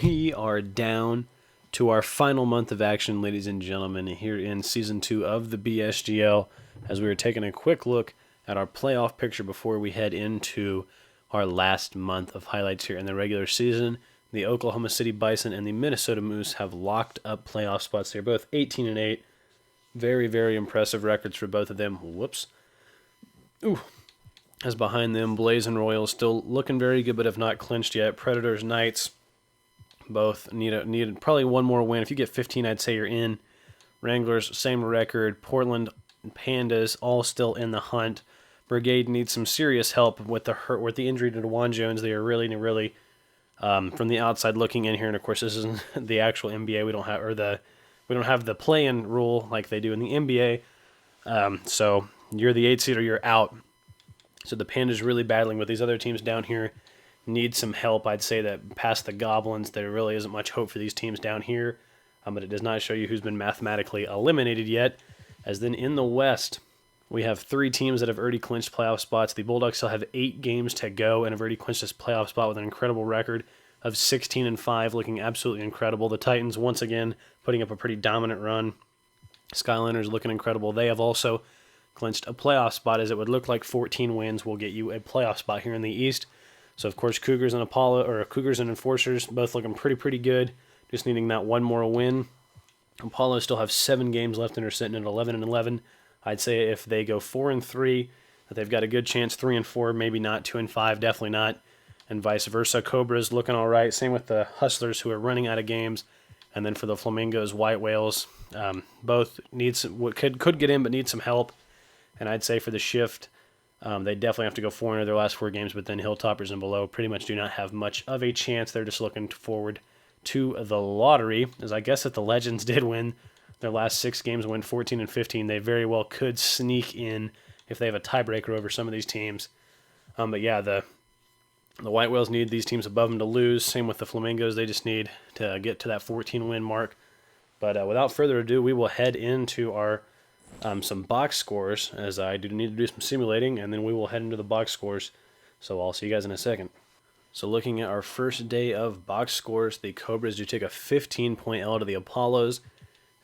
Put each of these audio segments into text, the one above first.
We are down to our final month of action, ladies and gentlemen, here in Season 2 of the BSGL, as we are taking a quick look at our playoff picture before we head into our last month of highlights here in the regular season. The Oklahoma City Bison and the Minnesota Moose have locked up playoff spots. They're both 18-8. Very, very impressive records for both of them. Whoops. Ooh. As behind them, Blaze and Royals still looking very good, but have not clinched yet. Predators, Knights, both need probably one more win. If you get 15, I'd say you're in. Wranglers, same record. Portland, Pandas, all still in the hunt. Brigade needs some serious help with the injury to DeJuan Jones. They are really from the outside looking in here. And of course, this isn't the actual NBA. We don't have the play-in rule like they do in the NBA. So you're the 8 seed or you're out. So the Pandas really battling with these other teams down here. Need some help. I'd say that past the Goblins, there really isn't much hope for these teams down here. But it does not show you who's been mathematically eliminated yet. As then in the West, we have 3 teams that have already clinched playoff spots. The Bulldogs still have 8 games to go and have already clinched this playoff spot with an incredible record of 16-5, looking absolutely incredible. The Titans, once again, putting up a pretty dominant run. Skyliners looking incredible. They have also clinched a playoff spot, as it would look like 14 wins will get you a playoff spot here in the East. So, of course, Cougars and Enforcers both looking pretty good, just needing that one more win. Apollo still have 7 games left and are sitting at 11-11. I'd say if they go 4-3, that they've got a good chance. 3-4, maybe not. 2-5, definitely not. And vice versa. Cobras looking all right. Same with the Hustlers, who are running out of games. And then for the Flamingos, White Whales, both need some, could get in, but need some help. And I'd say for the Shift, they definitely have to go 4 into their last 4 games, but then Hilltoppers and below pretty much do not have much of a chance. They're just looking forward to the lottery, as I guess that the Legends did win their last 6 games, win 14-15. They very well could sneak in if they have a tiebreaker over some of these teams. But yeah, the White Whales need these teams above them to lose. Same with the Flamingos. They just need to get to that 14-win mark. But without further ado, we will head into our some box scores, as I do need to do some simulating, and then we will head into the box scores. So I'll see you guys in a second. So looking at our first day of box scores, the Cobras do take a 15-point L to the Apollos,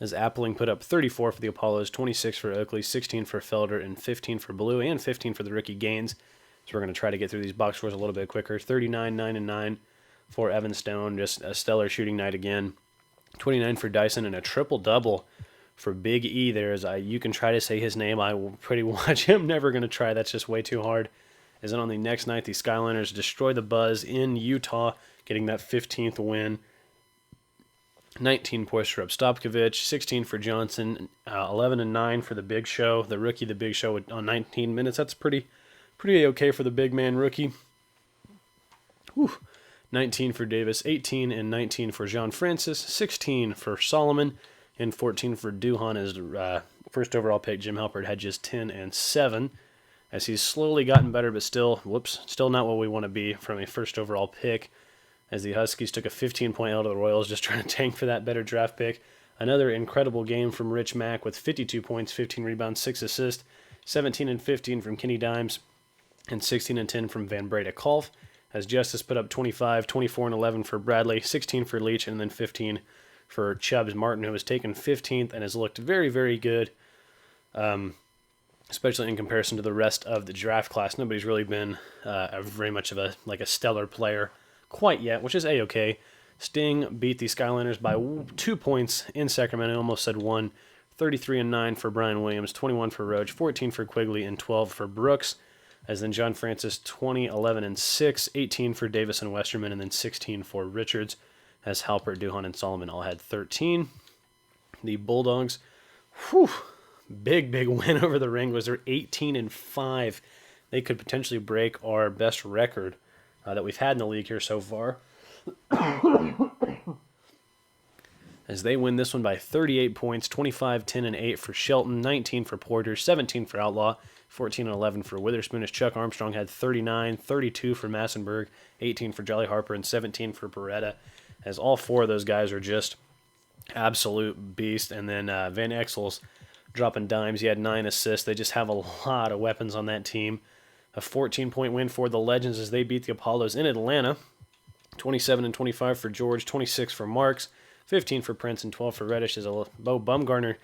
as Appling put up 34 for the Apollos, 26 for Oakley, 16 for Felder, and 15 for Blue, and 15 for the rookie Gaines. So we're going to try to get through these box scores a little bit quicker. 39, 9-9 for Evan Stone, just a stellar shooting night again. 29 for Dyson, and a triple-double for Big E there. As you can try to say his name, I will pretty much am never going to try. That's just way too hard. As then on the next night, the Skyliners destroy the Buzz in Utah, getting that 15th win. 19 points for Stopkovich, 16 for Johnson, 11-9 for the Big Show. The rookie, the Big Show, on 19 minutes. That's pretty okay for the big man rookie. Whew. 19 for Davis, 18 and 19 for Jean Francis, 16 for Solomon, and 14 for Duhan. As first overall pick, Jim Halpert had just 10 and 7, as he's slowly gotten better, but still not what we want to be from a first overall pick, as the Huskies took a 15-point L to the Royals, just trying to tank for that better draft pick. Another incredible game from Rich Mack with 52 points, 15 rebounds, 6 assists, 17 and 15 from Kenny Dimes, and 16 and 10 from Van Breda Kolf, as Justice put up 25, 24 and 11 for Bradley, 16 for Leach, and then 15 for Chubbs Martin, who has taken 15th and has looked very good, especially in comparison to the rest of the draft class. Nobody's really been very much of a stellar player quite yet, which is A-okay. Sting beat the Skyliners by 2 points in Sacramento, almost said 1. 33 and 9 for Brian Williams, 21 for Roach, 14 for Quigley, and 12 for Brooks. As then John Francis, 20, 11, and 6, 18 for Davis and Westerman, and then 16 for Richards, as Halpert, Duhan, and Solomon all had 13. The Bulldogs, big win over the Wranglers. They're 18 and 5. They could potentially break our best record that we've had in the league here so far, as they win this one by 38 points, 25, 10, and 8 for Shelton, 19 for Porter, 17 for Outlaw, 14 and 11 for Witherspoon, as Chuck Armstrong had 39, 32 for Massenberg, 18 for Jolly Harper, and 17 for Beretta, as all 4 of those guys are just absolute beasts. And then Van Exel's dropping dimes. He had 9 assists. They just have a lot of weapons on that team. A 14-point win for the Legends as they beat the Apollos in Atlanta, 27 and 25 for George, 26 for Marks, 15 for Prince, and 12 for Reddish. As Bo Bumgarner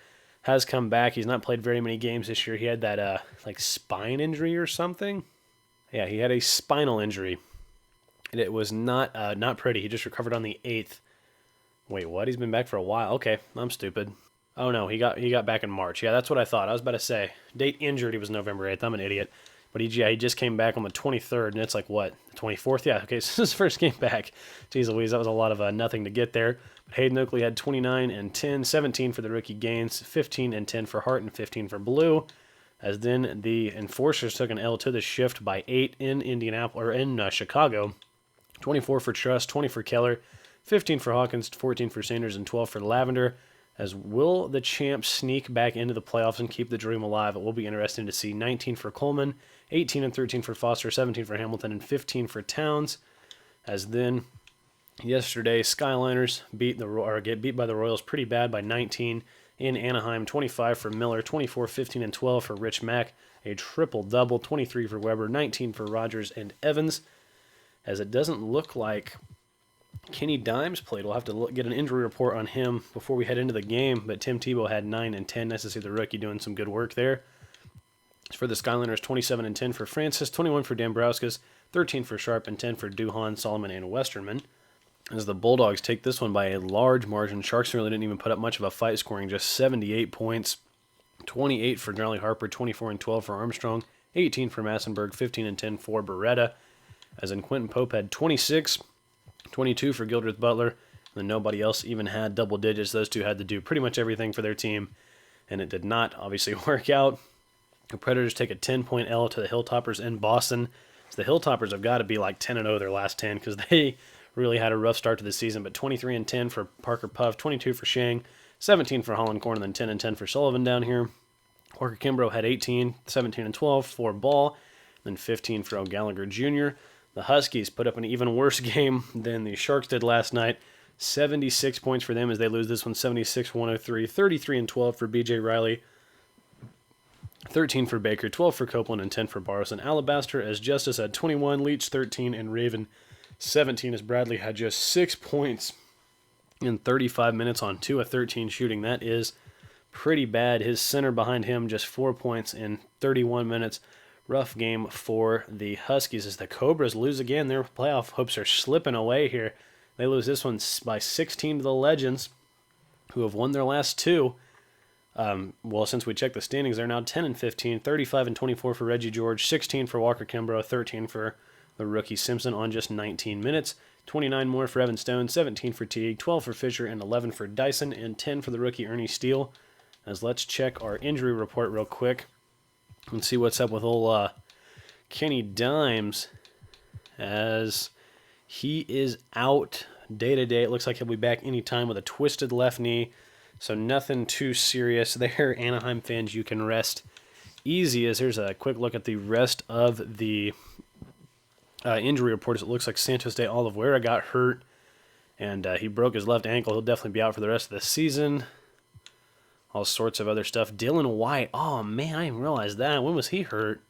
has come back. He's not played very many games this year. He had that like spine injury or something. Yeah, he had a spinal injury, and it was not pretty. He just recovered on the 8th. Wait, what? He's been back for a while. Okay, I'm stupid. Oh no, he got back in March. Yeah, that's what I thought. I was about to say date injured. He was November 8th. I'm an idiot. But he just came back on the 23rd, and it's like, what, the 24th? Yeah, okay, so his first game back. Jeez Louise, that was a lot of nothing to get there. But Hayden Oakley had 29 and 10, 17 for the rookie Gaines, 15 and 10 for Hart, and 15 for Blue. As then the Enforcers took an L to the shift by 8 in Chicago. 24 for Truss, 20 for Keller, 15 for Hawkins, 14 for Sanders, and 12 for Lavender. As will the champs sneak back into the playoffs and keep the dream alive? It will be interesting to see. 19 for Coleman, 18 and 13 for Foster, 17 for Hamilton, and 15 for Towns. As then yesterday, Skyliners get beat by the Royals pretty bad by 19 in Anaheim. 25 for Miller, 24, 15, and 12 for Rich Mack. A triple-double, 23 for Weber, 19 for Rogers and Evans. As it doesn't look like Kenny Dimes played. We'll have to get an injury report on him before we head into the game, but Tim Tebow had 9 and 10. Nice to see the rookie doing some good work there. As for the Skyliners, 27 and 10 for Francis, 21 for Dambrauskas, 13 for Sharp, and 10 for Duhan, Solomon, and Westerman. As the Bulldogs take this one by a large margin, Sharks really didn't even put up much of a fight, scoring just 78 points. 28 for Gnarly Harper, 24 and 12 for Armstrong, 18 for Massenberg, 15 and 10 for Beretta. As in Quentin Pope had 26, 22 for Gildreth Butler, and then nobody else even had double digits. Those two had to do pretty much everything for their team, and it did not obviously work out. The Predators take a 10-point L to the Hilltoppers in Boston. So the Hilltoppers have got to be like 10-0 their last 10 because they really had a rough start to the season. But 23 and 10 for Parker Puff, 22 for Shang, 17 for Holland Corn, and then 10 and 10 for Sullivan down here. Walker Kimbrough had 18, 17 and 12 for Ball, then 15 for O'Gallagher Jr. The Huskies put up an even worse game than the Sharks did last night. 76 points for them as they lose this one 76-103, 33 and 12 for BJ Riley, 13 for Baker, 12 for Copeland, and 10 for Barros. And Alabaster as Justice had 21, Leach 13, and Raven 17 as Bradley had just 6 points in 35 minutes on 2 of 13 shooting. That is pretty bad. His center behind him just 4 points in 31 minutes. Rough game for the Huskies as the Cobras lose again. Their playoff hopes are slipping away here. They lose this one by 16 to the Legends, who have won their last 2. Well, since we checked the standings, they're now 10 and 15, 35 and 24 for Reggie George, 16 for Walker Kimbrough, 13 for the rookie Simpson on just 19 minutes, 29 more for Evan Stone, 17 for Teague, 12 for Fisher, and 11 for Dyson, and 10 for the rookie Ernie Steele. As let's check our injury report real quick and see what's up with old Kenny Dimes, as he is out day-to-day. It looks like he'll be back anytime with a twisted left knee, so nothing too serious there. Anaheim fans, you can rest easy, as here's a quick look at the rest of the injury reports. It looks like Santos de Oliveira got hurt, and he broke his left ankle. He'll definitely be out for the rest of the season. All sorts of other stuff. Dylan White. Oh, man, I didn't realize that. When was he hurt?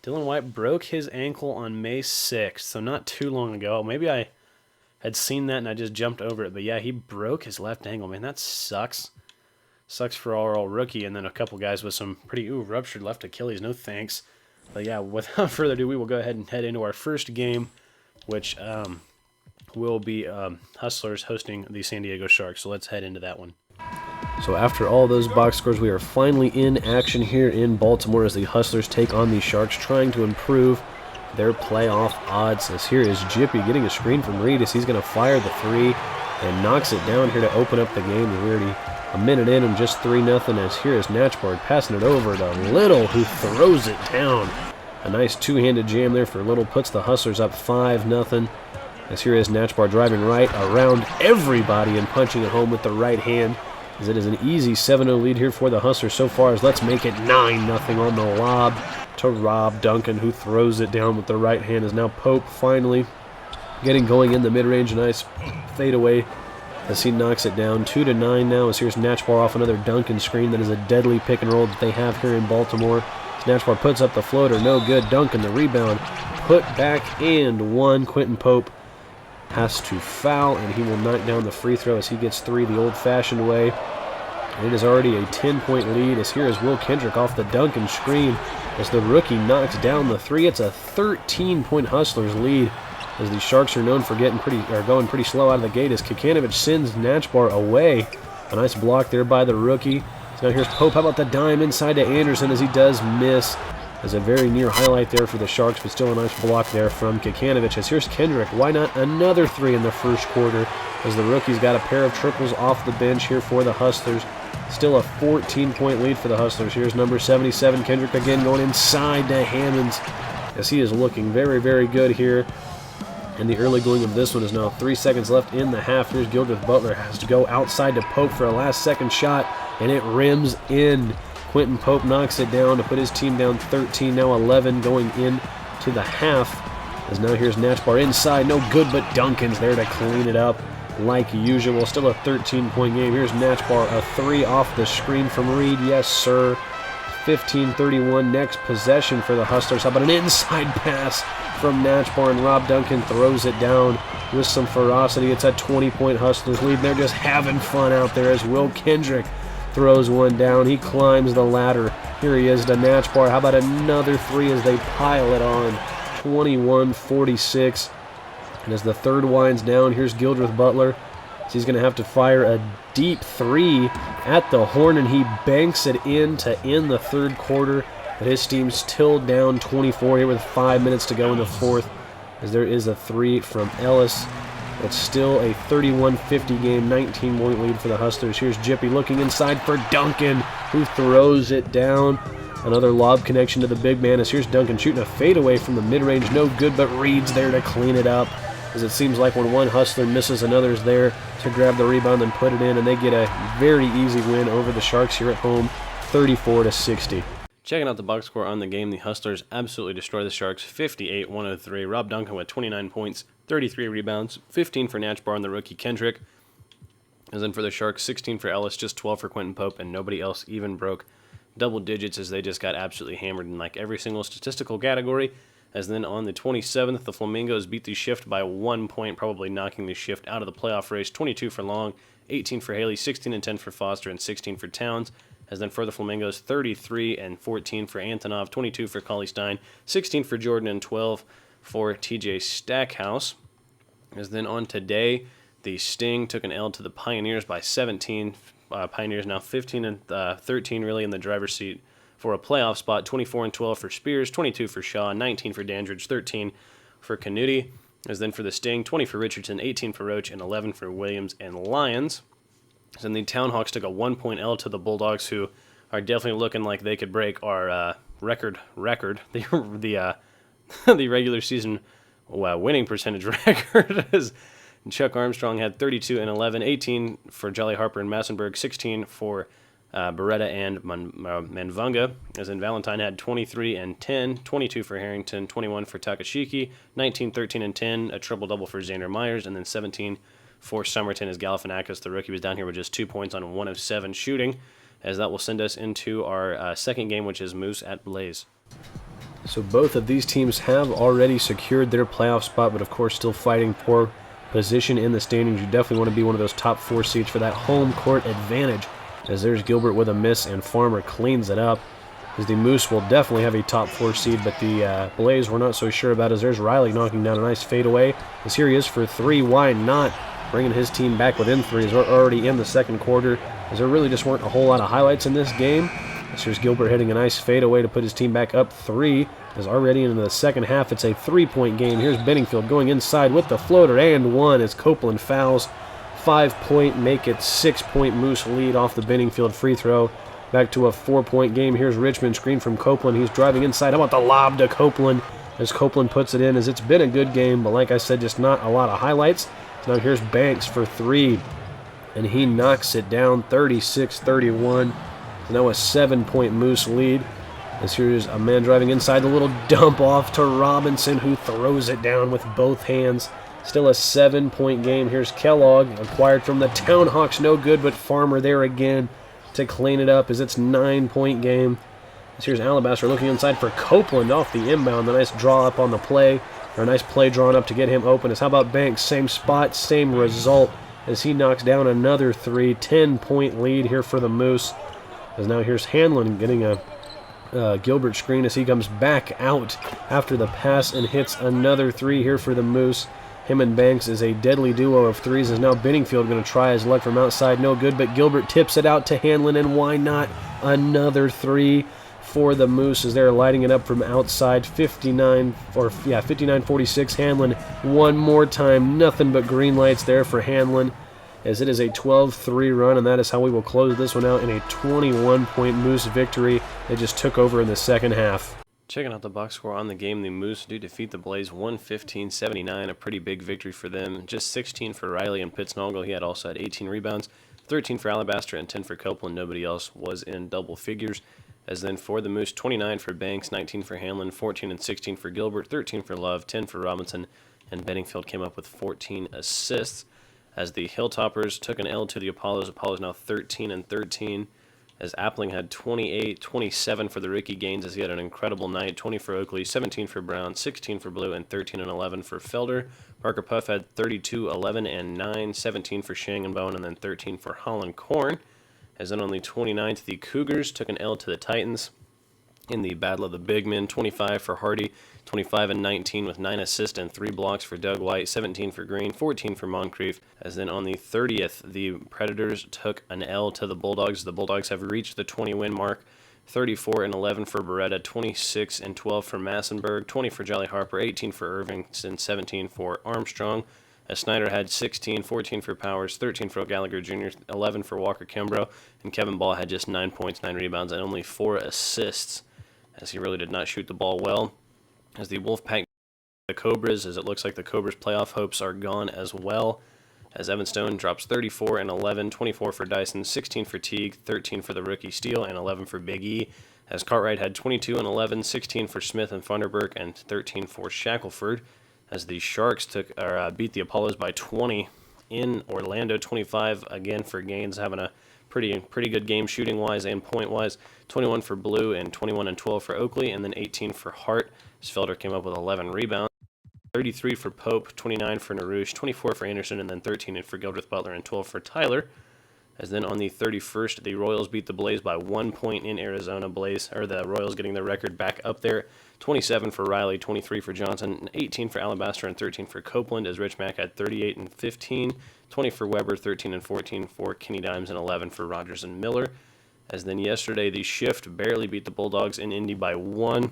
Dylan White broke his ankle on May 6th, so not too long ago. Maybe I had seen that and I just jumped over it. But, yeah, he broke his left ankle. Man, that sucks. Sucks for our old rookie. And then a couple guys with some pretty, ruptured left Achilles. No thanks. But, yeah, without further ado, we will go ahead and head into our first game, which will be Hustlers hosting the San Diego Sharks. So let's head into that one. So after all those box scores, we are finally in action here in Baltimore as the Hustlers take on the Sharks, trying to improve their playoff odds. As here is Jippy getting a screen from Reed as he's going to fire the 3 and knocks it down here to open up the game. We're already a minute in and just 3-0 as here is Natchbard passing it over to Little, who throws it down. A nice two-handed jam there for Little, puts the Hustlers up 5-0. As here is Natchbard driving right around everybody and punching it home with the right hand. As it is an easy 7-0 lead here for the Hustlers so far, as let's make it 9-0 on the lob to Rob Duncan, who throws it down with the right hand. As now Pope finally getting going in the mid-range. Nice fadeaway as he knocks it down. 2-9 now, as here's Natchbar off another Duncan screen. That is a deadly pick and roll that they have here in Baltimore. Natchbar puts up the floater, no good. Duncan the rebound, put back and one. Quentin Pope has to foul, and he will knock down the free throw as he gets 3 the old-fashioned way. And it is already a 10-point lead as here is Will Kendrick off the Duncan screen as the rookie knocks down the 3. It's a 13-point Hustlers lead as the Sharks are known for going pretty slow out of the gate as Kikanovic sends Natchbar away. A nice block there by the rookie. So now here's Pope. How about the dime inside to Anderson as he does miss? As a very near highlight there for the Sharks, but still a nice block there from Kikanovic. As here's Kendrick. Why not another 3 in the first quarter as the rookie's got a pair of triples off the bench here for the Hustlers. Still a 14-point lead for the Hustlers. Here's number 77, Kendrick again going inside to Hammonds as he is looking very, very good here. And the early going of this one is now 3 seconds left in the half. Here's Gilbert Butler, has to go outside to Pope for a last-second shot, and it rims in. Quentin Pope knocks it down to put his team down 13, now 11 going into the half. As now here's Natchbar inside, no good, but Duncan's there to clean it up like usual. Still a 13-point game. Here's Natchbar, a 3 off the screen from Reed. Yes, sir. 15-31, next possession for the Hustlers. How about an inside pass from Natchbar, and Rob Duncan throws it down with some ferocity. It's a 20-point Hustlers lead. They're just having fun out there as Will Kendrick throws one down. He climbs the ladder. Here he is to Natchbar. How about another 3 as they pile it on? 21-46. And as the third winds down, here's Gildreth Butler. So he's going to have to fire a deep 3 at the horn, and he banks it in to end the third quarter. But his team's still down 24 here with 5 minutes to go in the fourth, as there is a 3 from Ellis. It's still a 31-50 game, 19-point lead for the Hustlers. Here's Jippy looking inside for Duncan, who throws it down. Another lob connection to the big man as here's Duncan shooting a fadeaway from the mid-range. No good, but Reed's there to clean it up. As it seems like when one Hustler misses, another's there to grab the rebound and put it in, and they get a very easy win over the Sharks here at home, 34-60. Checking out the box score on the game, the Hustlers absolutely destroy the Sharks, 58-103. Rob Duncan with 29 points, 33 rebounds, 15 for Natchbar and the rookie Kendrick. As then for the Sharks, 16 for Ellis, just 12 for Quentin Pope, and nobody else even broke double digits as they just got absolutely hammered in like every single statistical category. As then on the 27th, the Flamingos beat the Shift by 1 point, probably knocking the Shift out of the playoff race. 22 for Long, 18 for Haley, 16 and 10 for Foster, and 16 for Towns. As then for the Flamingos, 33 and 14 for Antonov, 22 for Cauley Stein, 16 for Jordan, and 12 for TJ Stackhouse. As then on today, the Sting took an L to the Pioneers by 17. Pioneers now 15 and 13 really in the driver's seat for a playoff spot. 24 and 12 for Spears, 22 for Shaw, 19 for Dandridge, 13 for Canuti. As then for the Sting, 20 for Richardson, 18 for Roach, and 11 for Williams and Lyons. As then the Townhawks took a 1-point L to the Bulldogs, who are definitely looking like they could break our record, the regular season winning percentage record. As Chuck Armstrong had 32 and 11, 18 for Jolly Harper and Massenburg, 16 for Beretta and Manvunga. As in Valentine had 23 and 10, 22 for Harrington, 21 for Takashiki, 19, 13 and 10, a triple-double for Xander Myers, and then 17 for Somerton as Galifianakis, the rookie, was down here with just 2 points on 1 of 7 shooting, as that will send us into our second game, which is Moose at Blaze. So both of these teams have already secured their playoff spot, but of course still fighting for position in the standings. You definitely want to be one of those top 4 seeds for that home court advantage. As there's Gilbert with a miss and Farmer cleans it up. As the Moose will definitely have a top 4 seed, but the Blaze we're not so sure about, as there's Riley knocking down a nice fadeaway. As here he is for 3, why not? Bringing his team back within 3 as we're already in the second quarter, as there really just weren't a whole lot of highlights in this game. As here's Gilbert hitting a nice fadeaway to put his team back up 3. As already into the second half, it's a 3-point game. Here's Benningfield going inside with the floater and 1 as Copeland fouls. 5-point, make it 6-point Moose lead off the Benningfield free throw. Back to a 4-point game. Here's Richmond, screen from Copeland. He's driving inside. How about the lob to Copeland as Copeland puts it in, as it's been a good game, but like I said, just not a lot of highlights. So now here's Banks for 3, and he knocks it down 36-31. Now a 7-point Moose lead. As here's a man driving inside, the little dump off to Robinson, who throws it down with both hands. Still a 7-point game. Here's Kellogg, acquired from the Townhawks, no good, but Farmer there again to clean it up, as it's 9-point game. Here's Alabaster looking inside for Copeland off the inbound. The nice draw up on the play, or a nice play drawn up to get him open. How about Banks? Same spot, same result as he knocks down another three. 10-point lead here for the Moose. As now here's Hanlon getting a Gilbert screen as he comes back out after the pass and hits another three here for the Moose. Him and Banks is a deadly duo of threes. Is now Benningfield going to try his luck from outside? No good, but Gilbert tips it out to Hanlon, and why not another three for the Moose as they're lighting it up from outside. 59-46. Hanlon one more time. Nothing but green lights there for Hanlon, as it is a 12-3 run, and that is how we will close this one out in a 21-point Moose victory. They just took over in the second half. Checking out the box score on the game, the Moose do defeat the Blaze 115-79, a pretty big victory for them. Just 16 for Riley and Pittsnogle. He had also had 18 rebounds, 13 for Alabaster, and 10 for Copeland. Nobody else was in double figures. As then for the Moose, 29 for Banks, 19 for Hanlon, 14 and 16 for Gilbert, 13 for Love, 10 for Robinson, and Benningfield came up with 14 assists. As the Hilltoppers took an L to the Apollos. Apollos now 13 and 13. As Appling had 28, 27 for the Ricky Gaines as he had an incredible night. 20 for Oakley, 17 for Brown, 16 for Blue, and 13 and 11 for Felder. Parker Puff had 32, 11, and 9, 17 for Shang and Bone, and then 13 for Holland Corn. As then on the 29th, the Cougars took an L to the Titans in the Battle of the Big Men. 25 for Hardy, 25 and 19 with 9 assists and 3 blocks for Doug White, 17 for Green, 14 for Moncrief. As then on the 30th, the Predators took an L to the Bulldogs. The Bulldogs have reached the 20-win mark. 34 and 11 for Beretta, 26 and 12 for Massenburg, 20 for Jolly Harper, 18 for Irvington, 17 for Armstrong. As Snyder had 16, 14 for Powers, 13 for Gallagher Jr., 11 for Walker Kimbrough, and Kevin Ball had just 9 points, 9 rebounds, and only 4 assists, as he really did not shoot the ball well. As the Wolfpack, the Cobras, as it looks like the Cobras' playoff hopes are gone as well, as Evan Stone drops 34 and 11, 24 for Dyson, 16 for Teague, 13 for the rookie Steele, and 11 for Big E, as Cartwright had 22 and 11, 16 for Smith and Funderburk, and 13 for Shackelford, as the Sharks beat the Apollos by 20 in Orlando. 25 again for Gaines, having a pretty good game shooting-wise and point-wise. 21 for Blue and 21 and 12 for Oakley, and then 18 for Hart. Felder came up with 11 rebounds. 33 for Pope, 29 for Narouche, 24 for Anderson, and then 13 for Gildreth Butler and 12 for Tyler. As then on the 31st, the Royals beat the Blaze by 1 point in Arizona. The Royals getting their record back up there. 27 for Riley, 23 for Johnson, 18 for Alabaster, and 13 for Copeland, as Rich Mack had 38 and 15, 20 for Weber, 13 and 14 for Kenny Dimes, and 11 for Rogers and Miller. As then yesterday, the Shift barely beat the Bulldogs in Indy by 1,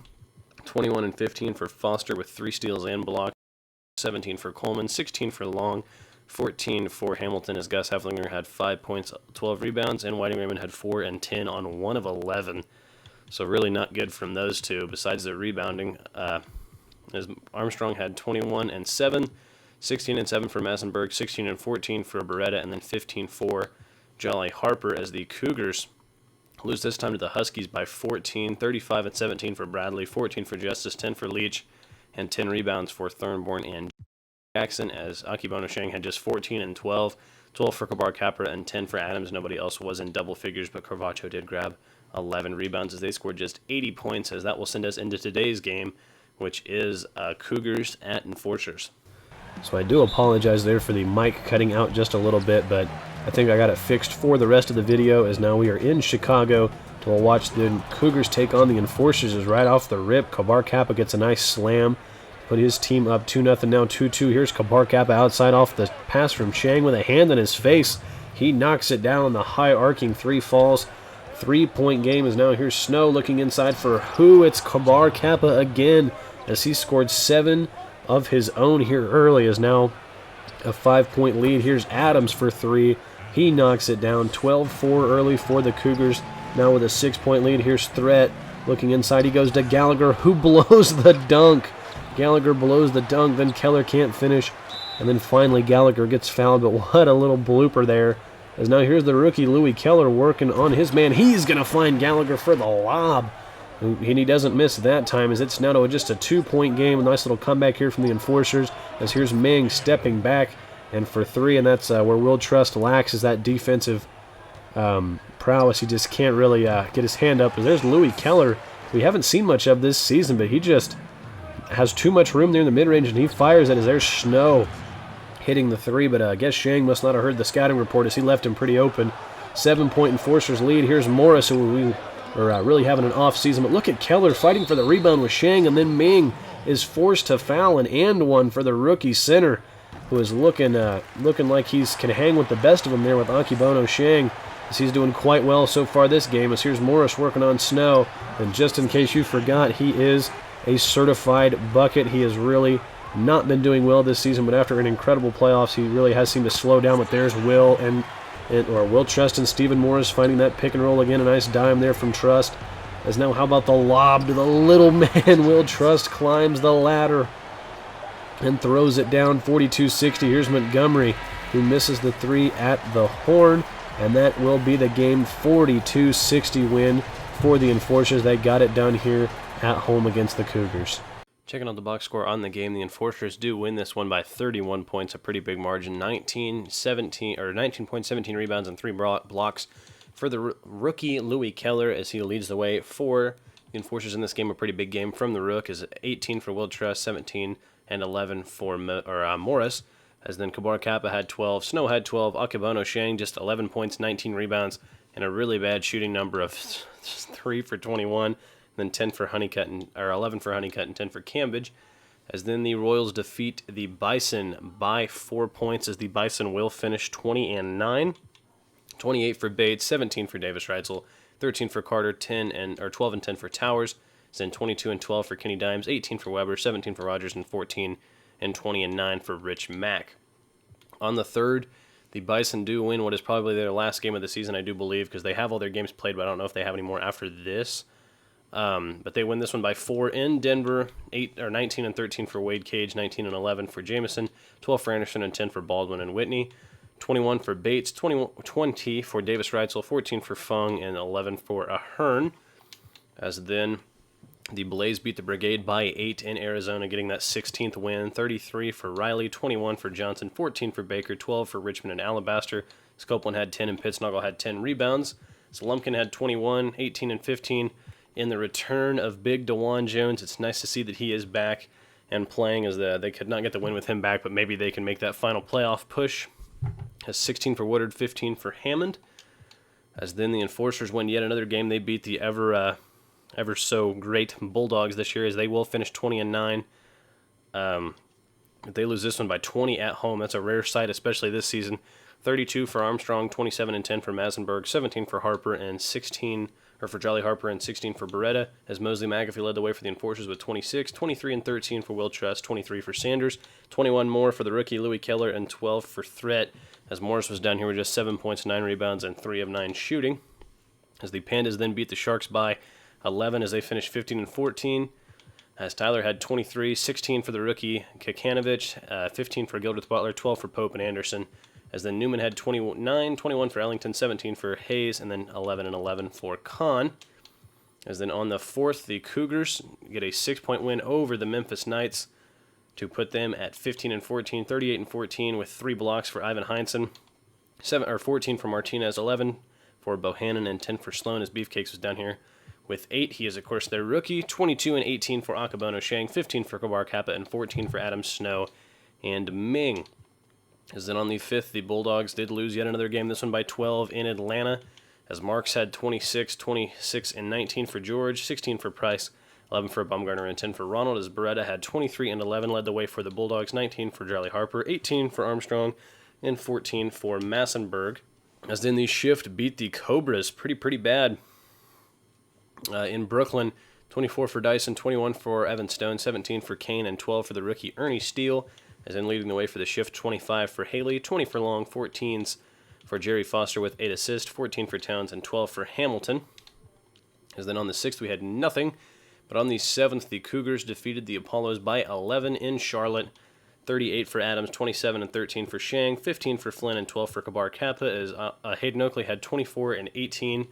21 and 15 for Foster with 3 steals and blocks, 17 for Coleman, 16 for Long, 14 for Hamilton, as Gus Heflinger had 5 points, 12 rebounds, and Whiting Raymond had 4 and 10 on 1 of 11. So really not good from those two, besides the rebounding. As Armstrong had 21 and 7, 16 and 7 for Massenburg, 16 and 14 for Beretta, and then 15 for Jolly Harper, as the Cougars lose this time to the Huskies by 14, 35 and 17 for Bradley, 14 for Justice, 10 for Leach, and 10 rebounds for Thornborn and Jackson, as Akibono Shang had just 14 and 12, 12 for Kabar Capra, and 10 for Adams. Nobody else was in double figures, but Carvacho did grab 11 rebounds as they scored just 80 points, as that will send us into today's game, which is Cougars at Enforcers. So I do apologize there for the mic cutting out just a little bit, but I think I got it fixed for the rest of the video, as now we are in Chicago to watch the Cougars take on the Enforcers. As right off the rip, Kabar Kappa gets a nice slam, put his team up 2-0, now 2-2. Here's Kabar Kappa outside off the pass from Chang with a hand in his face. He knocks it down, the high arcing 3 falls. 3-point game is now. Here's Snow looking inside for who? It's Kabar Kappa again, as he scored 7 of his own here early, is now a 5-point lead. Here's Adams for 3. He knocks it down. 12-4 early for the Cougars, now with a 6-point lead. Here's Threat looking inside. He goes to Gallagher, who blows the dunk. Gallagher blows the dunk, then Keller can't finish, and then finally Gallagher gets fouled, but what a little blooper there. As now here's the rookie Louis Keller working on his man. He's going to find Gallagher for the lob, and he doesn't miss that time, as it's now to just a 2-point game. A nice little comeback here from the Enforcers, as here's Ming stepping back and for 3, and that's where Will Trust lacks, is that defensive prowess. He just can't really get his hand up. As there's Louis Keller we haven't seen much of this season, but he just has too much room there in the mid-range, and he fires it as there's Snow hitting the three, but I guess Shang must not have heard the scouting report as he left him pretty open. 7-point Enforcers lead. Here's Morris, who we are really having an off season, but look at Keller fighting for the rebound with Shang, and then Ming is forced to foul and one for the rookie center, who is looking like he's can hang with the best of them there with Akibono Shang, as he's doing quite well so far this game. As here's Morris working on Snow, and just in case you forgot, he is a certified bucket. He has really not been doing well this season, but after an incredible playoffs, he really has seemed to slow down. But there's Will Will Trust and Stephen Morris finding that pick and roll again. A nice dime there from Trust. As now, how about the lob to the little man? Will Trust climbs the ladder and throws it down 42-60. Here's Montgomery, who misses the three at the horn, and that will be the game 42-60 win for the Enforcers. They got it done here at home against the Cougars. Checking out the box score on the game, the Enforcers do win this one by 31 points, a pretty big margin. 19 points, 17 rebounds, and 3 blocks for the rookie Louis Keller, as he leads the way for the Enforcers in this game. A pretty big game from the Rook is 18 for Will Trust, 17 and 11 for Morris, as then Kabar Kappa had 12, Snow had 12, Akibono Shang just 11 points, 19 rebounds, and a really bad shooting number of 3 for 21. Then 10 for Honeycutt, or 11 for Honeycutt, and 10 for Cambridge. As then the Royals defeat the Bison by 4 points, as the Bison will finish 20-9. 28 for Bates, 17 for Davis Reitzel, 13 for Carter, 12 and 10 for Towers. Then 22 and 12 for Kenny Dimes, 18 for Weber, 17 for Rogers, and 14 and 20-9 for Rich Mack. On the third, the Bison do win what is probably their last game of the season, I do believe, because they have all their games played, but I don't know if they have any more after this. But they win this one by 4 in Denver. 19 and 13 for Wade Cage, 19 and 11 for Jamison, 12 for Anderson, and 10 for Baldwin and Whitney. 21 for Bates, 20 for Davis Reitzel, 14 for Fung, and 11 for Ahern. As then the Blaze beat the Brigade by 8 in Arizona, getting that 16th win. 33 for Riley, 21 for Johnson, 14 for Baker, 12 for Richmond and Alabaster. Scopeland had 10 and Pittsnoggle had 10 rebounds. So Lumpkin had 21, 18 and 15. In the return of Big DeJuan Jones, it's nice to see that he is back and playing, as they could not get the win with him back, but maybe they can make that final playoff push. Has 16 for Woodard, 15 for Hammond. As then the Enforcers win yet another game. They beat the ever so great Bulldogs this year, as they will finish 20-9. They lose this one by 20 at home. That's a rare sight, especially this season. 32 for Armstrong, 27 and 10 for Masenberg, 17 for Harper, and 16 for Charlie Harper, and 16 for Beretta, as Mosley McAfee led the way for the Enforcers with 26, 23 and 13 for Will Trust, 23 for Sanders, 21 more for the rookie Louis Keller, and 12 for Threat, as Morris was down here with just 7 points, 9 rebounds, and 3 of 9 shooting. As the Pandas then beat the Sharks by 11 as they finished 15 and 14, as Tyler had 23, 16 for the rookie Kakanovich, 15 for Gilbert Butler, 12 for Pope and Anderson. As then Newman had 29, 21 for Ellington, 17 for Hayes, and then 11 and 11 for Kahn. As then on the fourth, the Cougars get a 6-point win over the Memphis Knights to put them at 15 and 14, 38 and 14, with 3 blocks for Ivan Heinsohn, 14 for Martinez, 11 for Bohannon, and 10 for Sloan, as Beefcakes was down here with 8. He is, of course, their rookie. 22 and 18 for Akibono Shang, 15 for Kabar Kappa, and 14 for Adam Snow and Ming. As then on the fifth, the Bulldogs did lose yet another game, this one by 12 in Atlanta, as Marks had 26, 26 and 19 for George, 16 for Price, 11 for Baumgartner, and 10 for Ronald, as Beretta had 23 and 11, led the way for the Bulldogs, 19 for Charlie Harper, 18 for Armstrong, and 14 for Massenberg. As then the Shift beat the Cobras pretty bad in Brooklyn, 24 for Dyson, 21 for Evan Stone, 17 for Kane, and 12 for the rookie Ernie Steele. As in leading the way for the Shift, 25 for Haley, 20 for Long, 14s for Jerry Foster with 8 assists, 14 for Towns, and 12 for Hamilton. As then on the 6th, we had nothing. But on the 7th, the Cougars defeated the Apollos by 11 in Charlotte, 38 for Adams, 27 and 13 for Shang, 15 for Flynn, and 12 for Kabar Kappa, as Hayden Oakley had 24 and 18,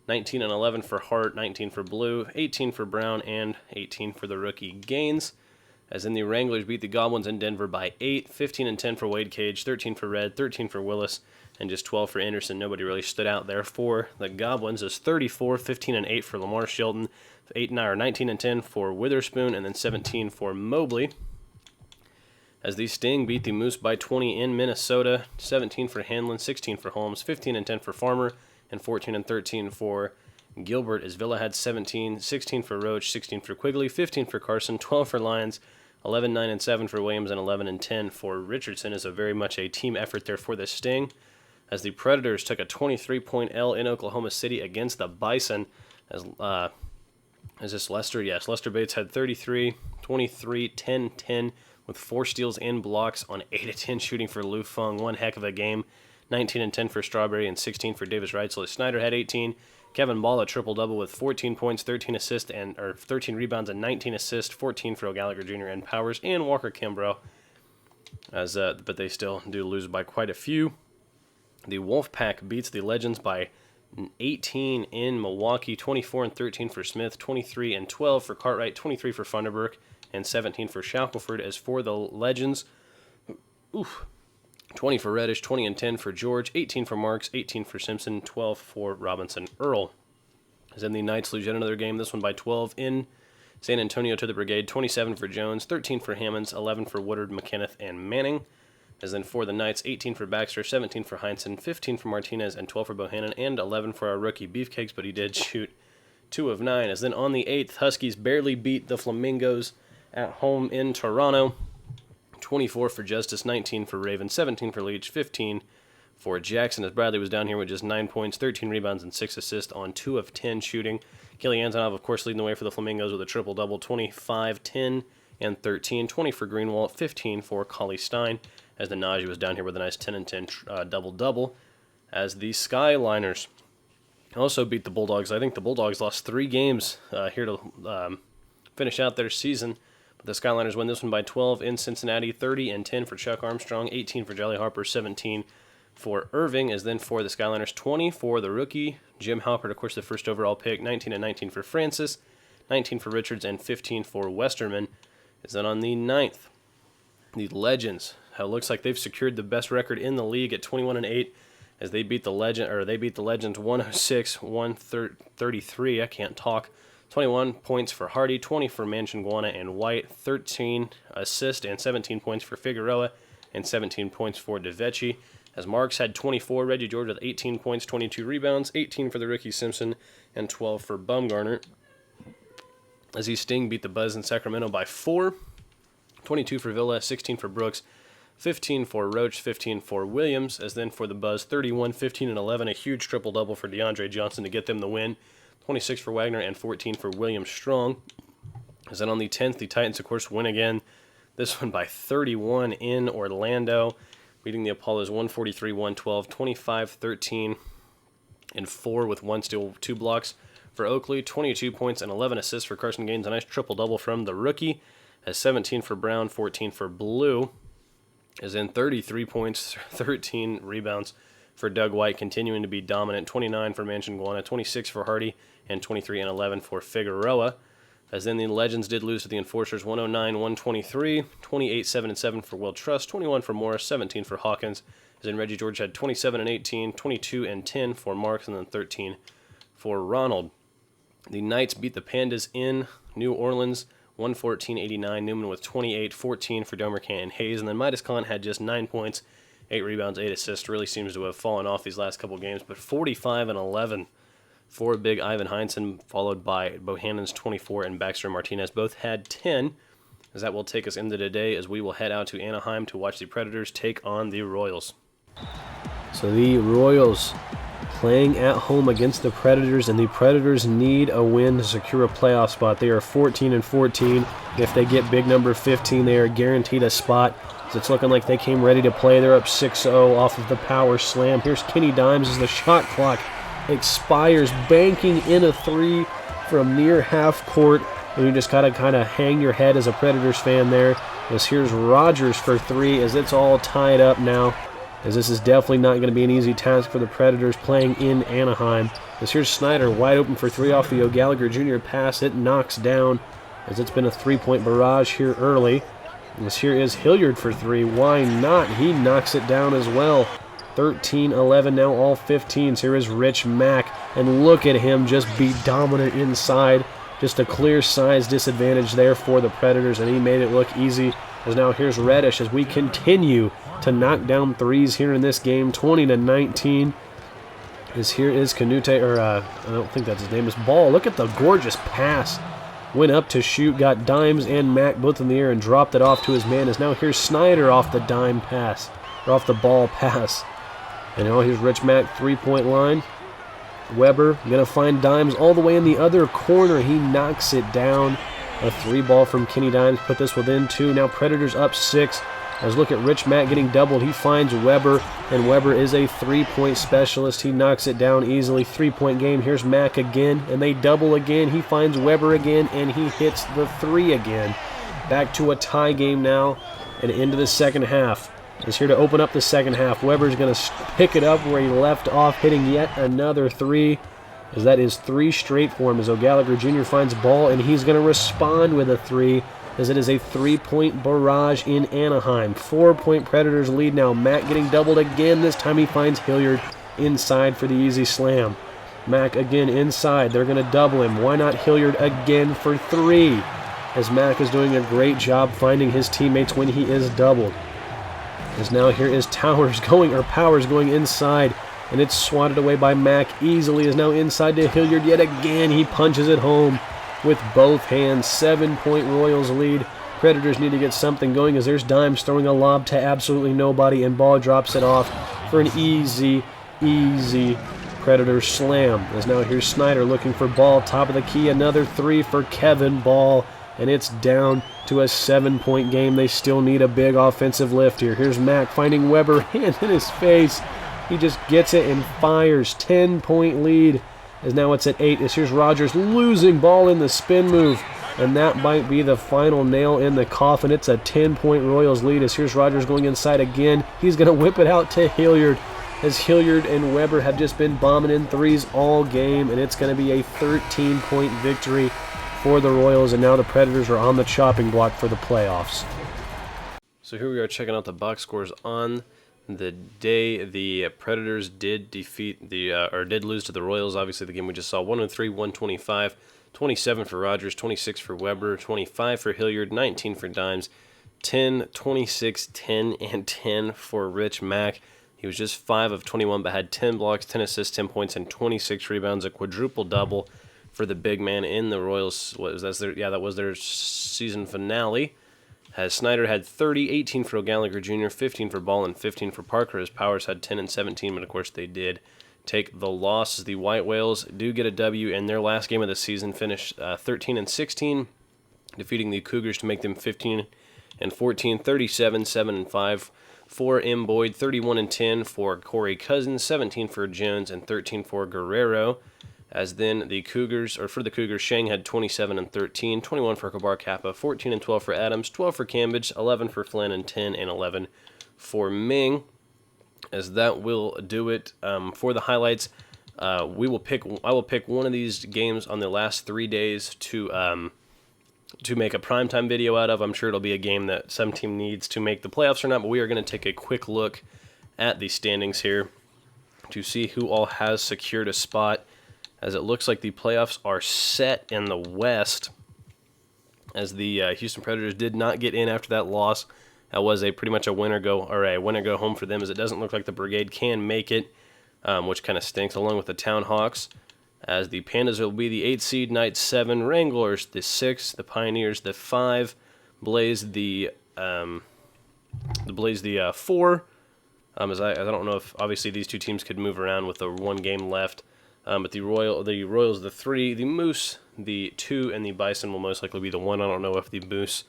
19 and 11 for Hart, 19 for Blue, 18 for Brown, and 18 for the rookie Gaines. As in the Wranglers beat the Goblins in Denver by 8, 15 and 10 for Wade Cage, 13 for Red, 13 for Willis, and just 12 for Anderson. Nobody really stood out there for the Goblins, as 34, 15 and 8 for Lamar Shelton, 19 and 10 for Witherspoon, and then 17 for Mobley. As the Sting beat the Moose by 20 in Minnesota, 17 for Hanlon, 16 for Holmes, 15 and 10 for Farmer, and 14 and 13 for Gilbert, as Villa had 17, 16 for Roach, 16 for Quigley, 15 for Carson, 12 for Lyons, 11, 9 and 7 for Williams, and 11 and 10 for Richardson. Is a very much a team effort there for the Sting, as the Predators took a 23-point L in Oklahoma City against the Bison. Is this Lester? Yes, Lester Bates had 33, 23, 10, 10, with 4 steals and blocks on 8 of 10 shooting for Lu Feng. One heck of a game. 19 and 10 for Strawberry and 16 for Davis Reitzel. Snyder had 18. Kevin Ball a triple-double with 14 points, 13 assists, 13 rebounds and 19 assists, 14 for O'Gallagher Jr. and Powers and Walker Kimbrough. But they still do lose by quite a few. The Wolfpack beats the Legends by 18 in Milwaukee, 24 and 13 for Smith, 23 and 12 for Cartwright, 23 for Funderburk, and 17 for Shackelford. As for the Legends, 20 for Reddish, 20 and 10 for George, 18 for Marks, 18 for Simpson, 12 for Robinson Earl. As then the Knights lose yet another game, this one by 12 in San Antonio to the Brigade, 27 for Jones, 13 for Hammonds, 11 for Woodard, McKenneth, and Manning. As then for the Knights, 18 for Baxter, 17 for Heinsohn, 15 for Martinez, and 12 for Bohannon, and 11 for our rookie Beefcakes, but he did shoot 2 of 9. As then on the 8th, Huskies barely beat the Flamingos at home in Toronto. 24 for Justice, 19 for Raven, 17 for Leach, 15 for Jackson, as Bradley was down here with just 9 points, 13 rebounds, and 6 assists on 2 of 10 shooting. Kelly Antonov, of course, leading the way for the Flamingos with a triple-double, 25, 10, and 13. 20 for Greenwald, 15 for Collie Stein, as the Najee was down here with a nice 10 and 10 double-double. As the Skyliners also beat the Bulldogs. I think the Bulldogs lost 3 games here to finish out their season. But the Skyliners win this one by 12 in Cincinnati, 30 and 10 for Chuck Armstrong, 18 for Jolly Harper, 17 for Irving. As then for the Skyliners, 20 for the rookie Jim Halpert, of course the first overall pick, 19 and 19 for Francis, 19 for Richards, and 15 for Westerman. As then on the 9th, the Legends. It looks like they've secured the best record in the league at 21 and 8, as they beat the Legends 106-133. I can't talk. 21 points for Hardy, 20 for Manchinguana and White, 13 assists and 17 points for Figueroa, and 17 points for DeVecchi. As Marks had 24, Reggie George with 18 points, 22 rebounds, 18 for the rookie Simpson, and 12 for Bumgarner. As the Sting beat the Buzz in Sacramento by 4, 22 for Villa, 16 for Brooks, 15 for Roach, 15 for Williams. As then for the Buzz, 31, 15, and 11, a huge triple-double for DeAndre Johnson to get them the win. 26 for Wagner and 14 for William Strong. As then on the 10th, the Titans, of course, win again. This one by 31 in Orlando, beating the Apollos 143-112, 25-13, and 4 with 1 steal, 2 blocks for Oakley. 22 points and 11 assists for Carson Gaines. A nice triple-double from the rookie. As 17 for Brown, 14 for Blue. As in 33 points, 13 rebounds for Doug White, continuing to be dominant. 29 for Manchinguana, 26 for Hardy, and 23 and 11 for Figueroa. As then the Legends did lose to the Enforcers, 109-123, 28, 7 and 7 for Will Trust, 21 for Morris, 17 for Hawkins. As then Reggie George had 27 and 18, 22 and 10 for Marks, and then 13 for Ronald. The Knights beat the Pandas in New Orleans, 114-89. Newman with 28, 14 for Domercan and Hayes. And then Midas Khan had just 9 points, 8 rebounds, 8 assists. Really seems to have fallen off these last couple games. But 45 and 11 for big Ivan Heinsohn, followed by Bohannon's 24 and Baxter and Martinez. Both had 10. As that will take us into today, as we will head out to Anaheim to watch the Predators take on the Royals. So the Royals playing at home against the Predators, and the Predators need a win to secure a playoff spot. They are 14 and 14. If they get big number 15, they are guaranteed a spot. So it's looking like they came ready to play. They're up 6-0 off of the power slam. Here's Kenny Dimes as the shot clock expires, banking in a 3 from near half court. And you just gotta kind of hang your head as a Predators fan there. As here's Rogers for 3, as it's all tied up now, as this is definitely not going to be an easy task for the Predators playing in Anaheim. As here's Snyder wide open for 3 off the O'Gallagher Jr. pass. It knocks down, as it's been a 3-point barrage here early. As here is Hilliard for 3. Why not? He knocks it down as well. 13-11, now all 15s. Here is Rich Mack, and look at him just be dominant inside. Just a clear size disadvantage there for the Predators, and he made it look easy. As now here's Reddish as we continue to knock down threes here in this game, 20-19. As here is Canute, or I don't think that's his name, is Ball. Look at the gorgeous pass. Went up to shoot, got Dimes and Mack both in the air and dropped it off to his man. As now here's Snyder off the dime pass, or off the ball pass. And now here's Rich Mack, three-point line. Weber going to find Dimes all the way in the other corner. He knocks it down. A three ball from Kenny Dimes put this within 2. Now Predators up 6. As look at Rich Mack getting doubled. He finds Weber, and Weber is a three-point specialist. He knocks it down easily. Three-point game. Here's Mack again, and they double again. He finds Weber again, and he hits the 3 again. Back to a tie game now, and into the second half. Is here to open up the second half. Weber's going to pick it up where he left off, hitting yet another 3. As that is 3 straight for him. As O'Gallagher Jr. finds Ball, and he's going to respond with a 3. As it is a 3-point barrage in Anaheim. 4-point Predators lead now. Mack getting doubled again. This time he finds Hilliard inside for the easy slam. Mack again inside. They're going to double him. Why not Hilliard again for 3? As Mack is doing a great job finding his teammates when he is doubled. As now here is Powers going inside. And it's swatted away by Mack easily. Is now inside to Hilliard yet again. He punches it home with both hands. 7-point Royals lead. Predators need to get something going as there's Dimes throwing a lob to absolutely nobody, and Ball drops it off for an easy Predator slam. As now here's Snyder looking for Ball, top of the key, another 3 for Kevin Ball, and it's down to a 7-point game. They still need a big offensive lift here. Here's Mack finding Weber, hand in his face. He just gets it and fires. 10-point lead. As now it's at 8. As here's Rogers losing Ball in the spin move. And that might be the final nail in the coffin. It's a 10-point Royals lead. As here's Rogers going inside again. He's going to whip it out to Hilliard. As Hilliard and Weber have just been bombing in threes all game. And it's going to be a 13-point victory for the Royals. And now the Predators are on the chopping block for the playoffs. So here we are checking out the box scores on the day. The Predators did defeat did lose to the Royals. Obviously, the game we just saw, 103, 125, 27 for Rogers, 26 for Weber, 25 for Hilliard, 19 for Dimes, 10, 26, 10, and 10 for Rich Mack. He was just 5 of 21, but had 10 blocks, 10 assists, 10 points, and 26 rebounds. A quadruple double for the big man in the Royals. That was their season finale. As Snyder had 30, 18 for O'Gallagher Jr., 15 for Ball, and 15 for Parker. As Powers had 10 and 17, but of course they did take the loss. The White Whales do get a W in their last game of the season, finished 13 and 16, defeating the Cougars to make them 15 and 14, 37, 7 and 5 for M. Boyd, 31 and 10 for Corey Cousins, 17 for Jones, and 13 for Guerrero. As then for the Cougars, Shang had 27 and 13, 21 for Kabar Kappa, 14 and 12 for Adams, 12 for Cambridge, 11 for Flynn, and 10 and 11 for Ming. As that will do it for the highlights. I will pick one of these games on the last 3 days to make a primetime video out of. I'm sure it'll be a game that some team needs to make the playoffs or not, but we are going to take a quick look at the standings here to see who all has secured a spot, as it looks like the playoffs are set in the West, as the Houston Predators did not get in after that loss. That was pretty much a winner go home for them, as it doesn't look like the Brigade can make it, which kind of stinks, along with the Town Hawks, as the Pandas will be the 8th seed, Knights 7, Wranglers the 6th, the Pioneers the 5, Blaze the 4. As I don't know if obviously these two teams could move around with the 1 game left. But the Royals the 3, the Moose the 2, and the Bison will most likely be the 1. I don't know if the Moose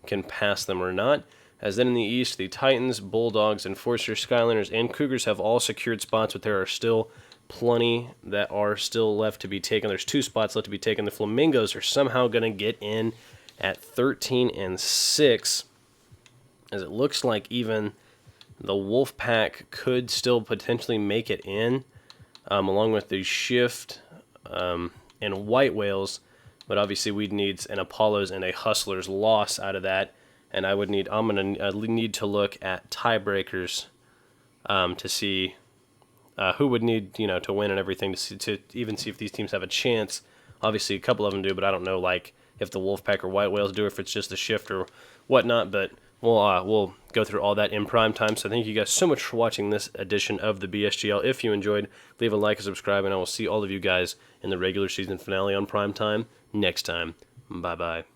can pass them or not. As then in the East, the Titans, Bulldogs, Enforcers, Skyliners, and Cougars have all secured spots, but there are still plenty that are still left to be taken. There's 2 spots left to be taken. The Flamingos are somehow going to get in at 13 and 6, as it looks like even the Wolfpack could still potentially make it in. Along with the Shift and White Whales, but obviously we'd need an Apollos and a Hustlers loss out of that, and I'm gonna need to look at tiebreakers to see who would need to win and everything to even see if these teams have a chance Obviously, a couple of them do, but I don't know like if the Wolfpack or White Whales do, or if it's just a shift or whatnot. But we'll go through all that in prime time. So thank you guys so much for watching this edition of the BSGL. If you enjoyed, leave a like and subscribe, and I will see all of you guys in the regular season finale on prime time next time. Bye-bye.